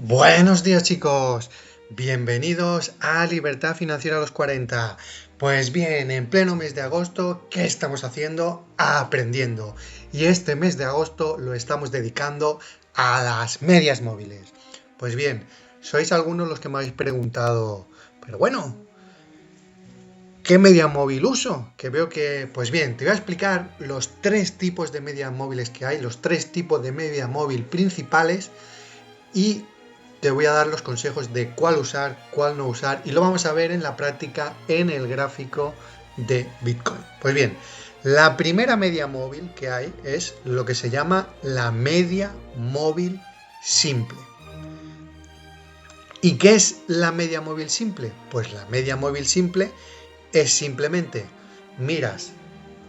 Buenos días chicos, bienvenidos a Libertad Financiera a los 40. Pues bien, en pleno mes de agosto, ¿qué estamos haciendo? Aprendiendo. Y este mes de agosto lo estamos dedicando a las medias móviles. Pues bien, sois algunos los que me habéis preguntado, pero bueno, ¿qué media móvil uso? Que veo que, pues bien, te voy a explicar los tres tipos de medias móviles que hay, los tres tipos de media móvil principales y te voy a dar los consejos de cuál usar, cuál no usar y lo vamos a ver en la práctica en el gráfico de Bitcoin. Pues bien, la primera media móvil que hay es lo que se llama la media móvil simple. ¿Y qué es la media móvil simple? Pues la media móvil simple es simplemente miras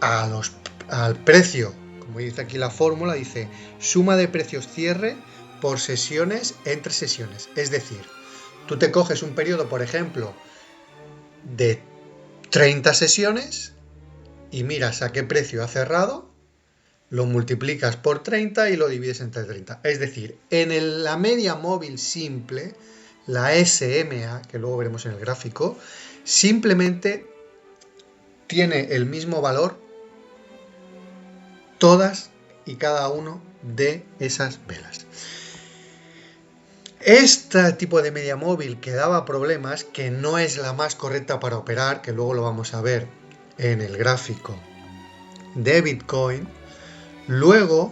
al precio, como dice aquí la fórmula, dice suma de precios cierre por sesiones entre sesiones. Es decir, tú te coges un periodo, por ejemplo, de 30 sesiones y miras a qué precio ha cerrado, lo multiplicas por 30 y lo divides entre 30. Es decir, en la media móvil simple, la SMA, que luego veremos en el gráfico, simplemente tiene el mismo valor todas y cada uno de esas velas. Este tipo de media móvil que daba problemas, que no es la más correcta para operar, que luego lo vamos a ver en el gráfico de Bitcoin, luego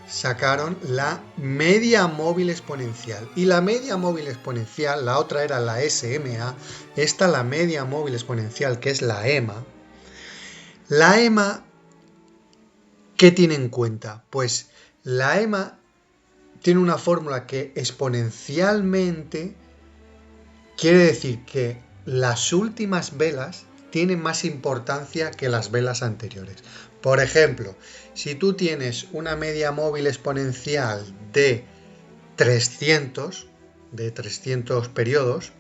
sacaron la media móvil exponencial. Y la media móvil exponencial, la otra era la SMA, esta la media móvil exponencial, que es la EMA. La EMA, ¿qué tiene en cuenta? Pues la EMA tiene una fórmula que exponencialmente quiere decir que las últimas velas tienen más importancia que las velas anteriores. Por ejemplo, si tú tienes una media móvil exponencial de 300 periodos,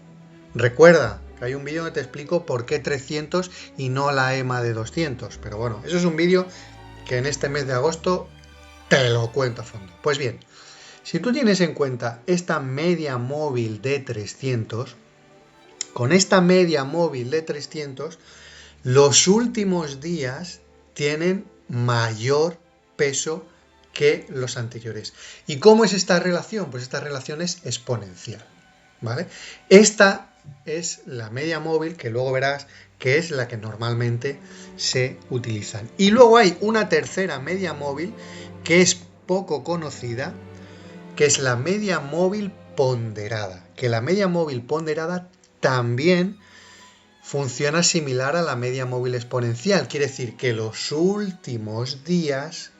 recuerda que hay un vídeo donde te explico por qué 300 y no la EMA de 200, pero bueno, eso es un vídeo que en este mes de agosto te lo cuento a fondo. Pues bien, si tú tienes en cuenta esta media móvil de 300, con esta media móvil de 300, los últimos días tienen mayor peso que los anteriores. ¿Y cómo es esta relación? Pues esta relación es exponencial, ¿vale? Esta es la media móvil que luego verás que es la que normalmente se utilizan. Y luego hay una tercera media móvil que es poco conocida, que es la media móvil ponderada, que la media móvil ponderada también funciona similar a la media móvil exponencial, quiere decir que los últimos días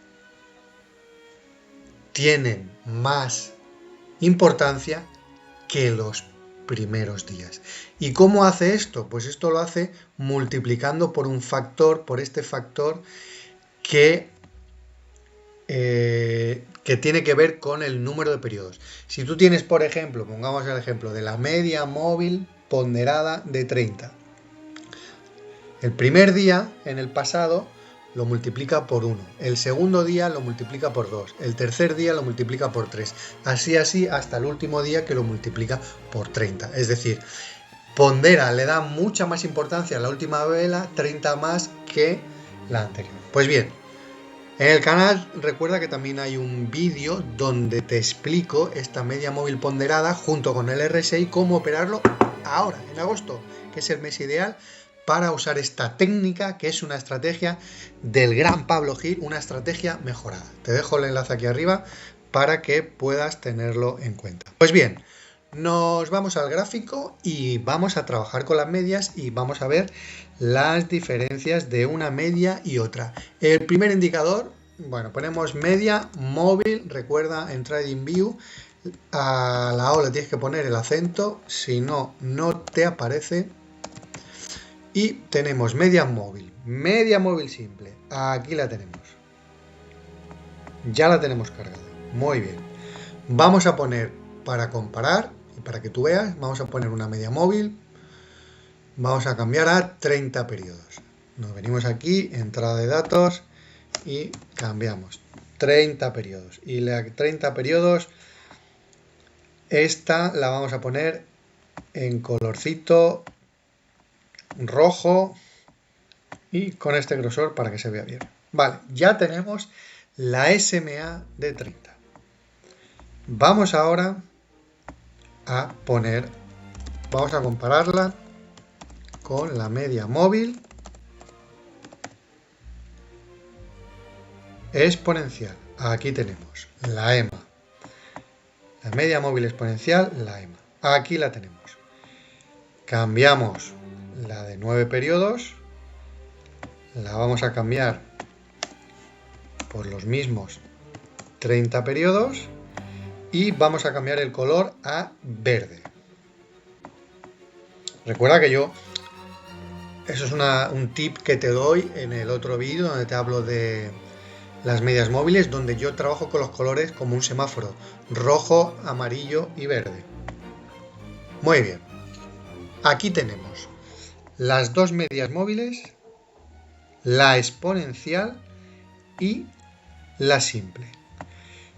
tienen más importancia que los primeros días. ¿Y cómo hace esto? Pues esto lo hace multiplicando por un factor, por este factor que tiene que ver con el número de periodos. Si tú tienes, por ejemplo, pongamos el ejemplo de la media móvil ponderada de 30. El primer día, en el pasado, lo multiplica por 1. El segundo día lo multiplica por 2. El tercer día lo multiplica por 3. Así hasta el último día que lo multiplica por 30. Es decir, pondera, le da mucha más importancia a la última vela, 30 más que la anterior. Pues bien, en el canal recuerda que también hay un vídeo donde te explico esta media móvil ponderada junto con el RSI cómo operarlo ahora, en agosto, que es el mes ideal para usar esta técnica, que es una estrategia del gran Pablo Gil, una estrategia mejorada. Te dejo el enlace aquí arriba para que puedas tenerlo en cuenta. Pues bien, nos vamos al gráfico y vamos a trabajar con las medias y vamos a ver las diferencias de una media y otra. El primer indicador, bueno, ponemos media móvil, recuerda en TradingView, a la O le tienes que poner el acento, si no, no te aparece. Y tenemos media móvil simple, aquí la tenemos. Ya la tenemos cargada, muy bien. Vamos a poner, para comparar y para que tú veas, vamos a poner una media móvil. Vamos a cambiar a 30 periodos. Nos venimos aquí, entrada de datos y cambiamos 30 periodos. Y la 30 periodos esta la vamos a poner en colorcito rojo y con este grosor para que se vea bien. Vale, ya tenemos la SMA de 30. Vamos ahora a vamos a compararla con la media móvil exponencial. Aquí tenemos la EMA. La media móvil exponencial, la EMA. Aquí la tenemos. Cambiamos la de 9 periodos. La vamos a cambiar por los mismos 30 periodos. Y vamos a cambiar el color a verde. Recuerda que eso es un tip que te doy en el otro vídeo donde te hablo de las medias móviles, donde yo trabajo con los colores como un semáforo, rojo, amarillo y verde. Muy bien. Aquí tenemos las dos medias móviles, la exponencial y la simple.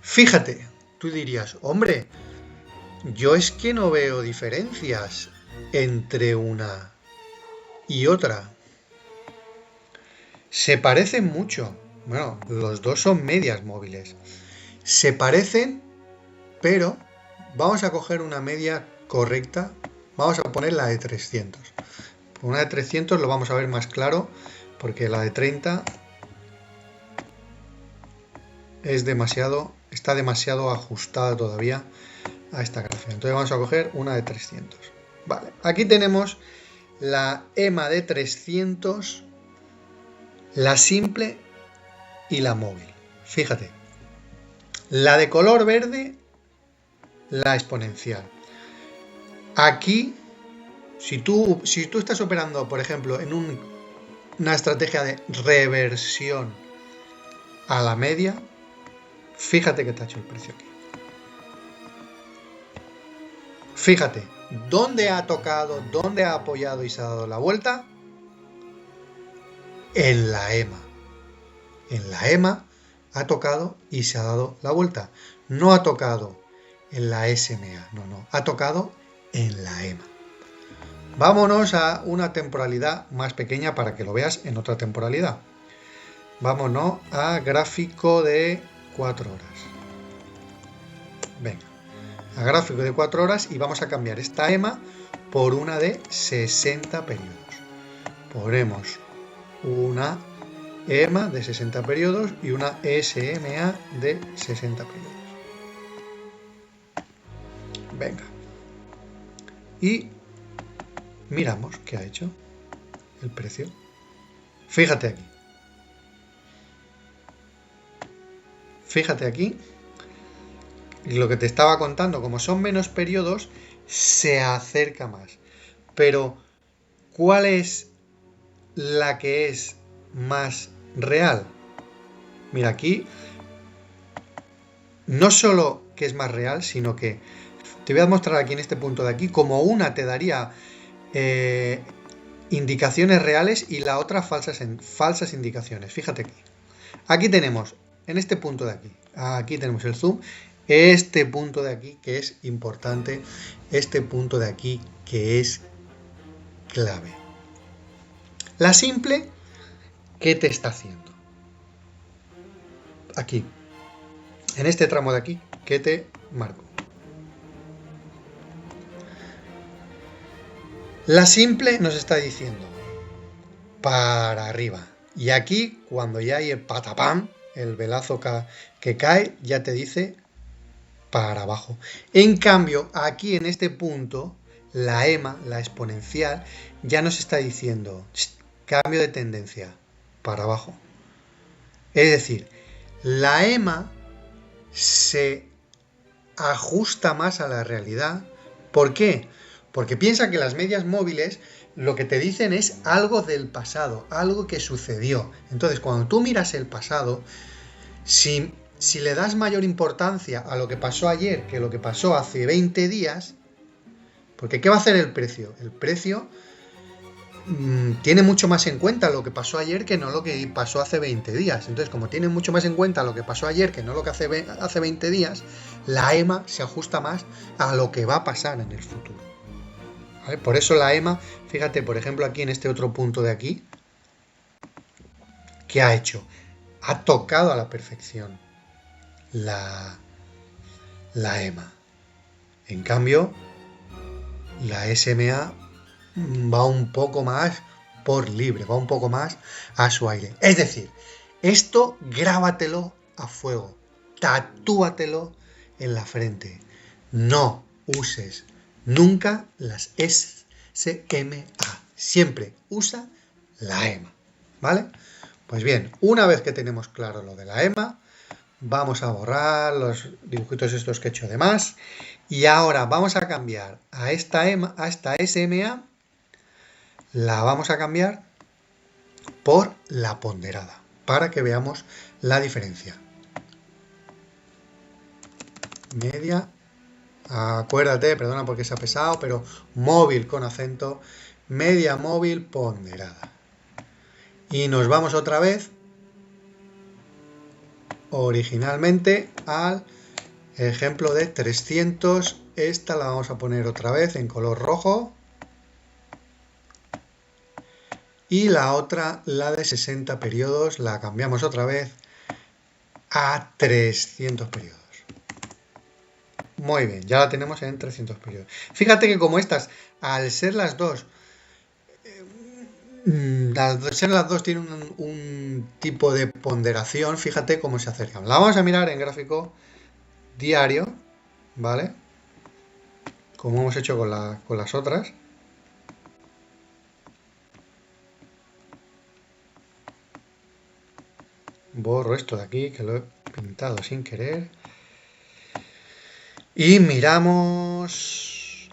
Fíjate, tú dirías, hombre, yo es que no veo diferencias entre una y otra. Se parecen mucho. Bueno, los dos son medias móviles. Se parecen, pero vamos a coger una media correcta. Vamos a poner la de 300. Una de 300 lo vamos a ver más claro, porque la de 30 está demasiado ajustada todavía a esta gráfica. Entonces vamos a coger una de 300. Vale, aquí tenemos la EMA de 300, la simple y la móvil. Fíjate, la de color verde, la exponencial. Aquí, si tú estás operando, por ejemplo, en una estrategia de reversión a la media, fíjate que te ha hecho el precio aquí. Fíjate, ¿dónde ha tocado, dónde ha apoyado y se ha dado la vuelta? En la EMA. En la EMA ha tocado y se ha dado la vuelta. No ha tocado en la SMA, no, ha tocado en la EMA. Vámonos a una temporalidad más pequeña para que lo veas en otra temporalidad. Vámonos a gráfico de 4 horas. Venga, a gráfico de 4 horas y vamos a cambiar esta EMA por una de 60 periodos. Ponemos una EMA de 60 periodos y una SMA de 60 periodos. Venga. Y miramos qué ha hecho el precio. Fíjate aquí. Fíjate aquí. Y lo que te estaba contando, como son menos periodos, se acerca más. Pero, ¿cuál es la que es más real? Mira, aquí no solo que es más real, sino que te voy a mostrar aquí en este punto de aquí, como una te daría indicaciones reales y la otra falsas indicaciones. Fíjate aquí. Aquí tenemos, en este punto de aquí tenemos el zoom, este punto de aquí que es importante, este punto de aquí que es clave. La simple, ¿qué te está haciendo? Aquí, en este tramo de aquí, ¿qué te marco? La simple nos está diciendo para arriba. Y aquí, cuando ya hay el patapam, el velazo que cae, ya te dice para abajo. En cambio, aquí en este punto, la EMA, la exponencial, ya nos está diciendo cambio de tendencia para abajo. Es decir, la EMA se ajusta más a la realidad. ¿Por qué? Porque piensa que las medias móviles lo que te dicen es algo del pasado, algo que sucedió. Entonces, cuando tú miras el pasado, si le das mayor importancia a lo que pasó ayer que lo que pasó hace 20 días, porque ¿qué va a hacer el precio? El precio tiene mucho más en cuenta lo que pasó ayer que no lo que pasó hace 20 días. Entonces, como tiene mucho más en cuenta lo que pasó ayer que no lo que hace 20 días, la EMA se ajusta más a lo que va a pasar en el futuro. ¿Vale? Por eso la EMA, fíjate, por ejemplo, aquí en este otro punto de aquí, ¿qué ha hecho? Ha tocado a la perfección la EMA. En cambio, la SMA va un poco más por libre, va un poco más a su aire. Es decir, esto grábatelo a fuego, tatúatelo en la frente. No uses nunca las SMA, siempre usa la EMA, ¿vale? Pues bien, una vez que tenemos claro lo de la EMA, vamos a borrar los dibujitos estos que he hecho de más y ahora vamos a cambiar a esta EMA, a esta SMA, la vamos a cambiar por la ponderada para que veamos la diferencia. Media, acuérdate, perdona porque se ha pesado, pero móvil con acento, media móvil ponderada. Y nos vamos otra vez originalmente al ejemplo de 300. Esta la vamos a poner otra vez en color rojo. Y la otra, la de 60 periodos, la cambiamos otra vez a 300 periodos. Muy bien, ya la tenemos en 300 periodos. Fíjate que como estas, al ser las dos tienen un tipo de ponderación, fíjate cómo se acercan. La vamos a mirar en gráfico diario, ¿vale? Como hemos hecho con las otras. Borro esto de aquí, que lo he pintado sin querer. Y miramos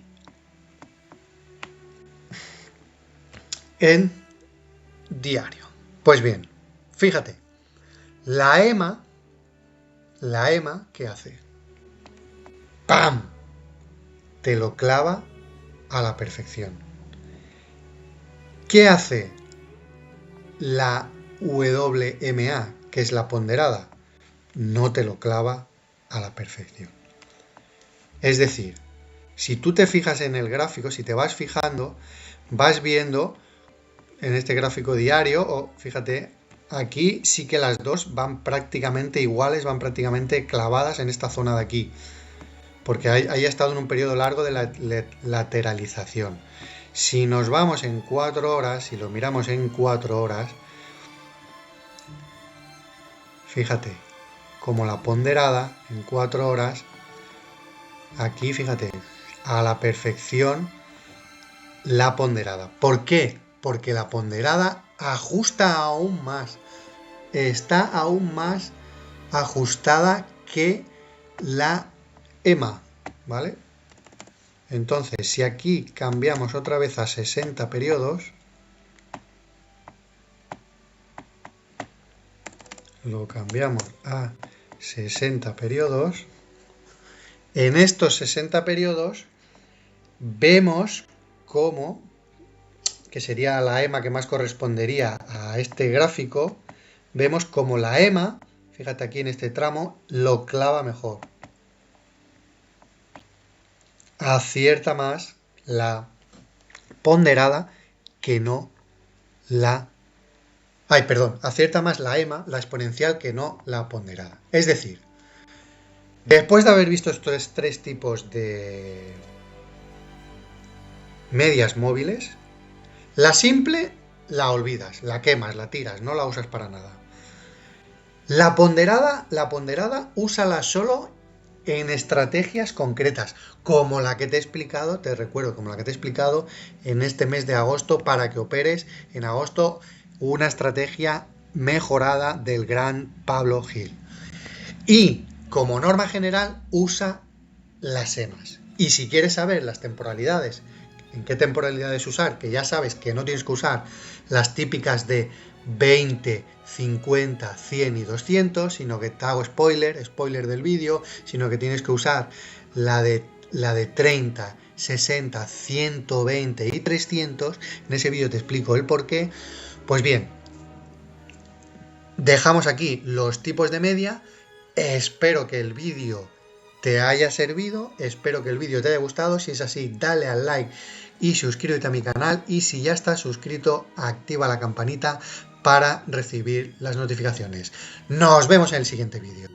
en diario. Pues bien, fíjate, la EMA, ¿qué hace? ¡Pam! Te lo clava a la perfección. ¿Qué hace la WMA, que es la ponderada? No te lo clava a la perfección. Es decir, si tú te fijas en el gráfico, si te vas fijando, vas viendo en este gráfico diario, o fíjate, aquí sí que las dos van prácticamente iguales, van prácticamente clavadas en esta zona de aquí, porque haya estado en un periodo largo de lateralización. Si nos vamos en 4 horas, si lo miramos en 4 horas, fíjate, como la ponderada en 4 horas, aquí fíjate, a la perfección la ponderada. ¿Por qué? Porque la ponderada ajusta aún más, está aún más ajustada que la EMA, ¿vale? Entonces, si aquí cambiamos otra vez a 60 periodos, lo cambiamos a 60 periodos, en estos 60 periodos vemos cómo, que sería la EMA que más correspondería a este gráfico, vemos como la EMA, fíjate aquí en este tramo, lo clava mejor. Acierta más la ponderada que no la... acierta más la EMA, la exponencial, que no la ponderada. Es decir, después de haber visto estos tres tipos de medias móviles, la simple la olvidas, la quemas, la tiras, no la usas para nada. La ponderada úsala solo en estrategias concretas, como la que te he explicado, te recuerdo, como la que te he explicado en este mes de agosto, para que operes en agosto una estrategia mejorada del gran Pablo Gil. Y como norma general, usa las EMAs. Y si quieres saber las temporalidades, en qué temporalidades usar, que ya sabes que no tienes que usar las típicas de 20, 50, 100 y 200, sino que te hago spoiler del vídeo, sino que tienes que usar la de la de 30, 60, 120 y 300. En ese vídeo te explico el por qué. Pues bien, dejamos aquí los tipos de media. Espero que el vídeo te haya servido, espero que el vídeo te haya gustado. Si es así, dale al like y suscríbete a mi canal, y si ya estás suscrito, activa la campanita para recibir las notificaciones. Nos vemos en el siguiente vídeo.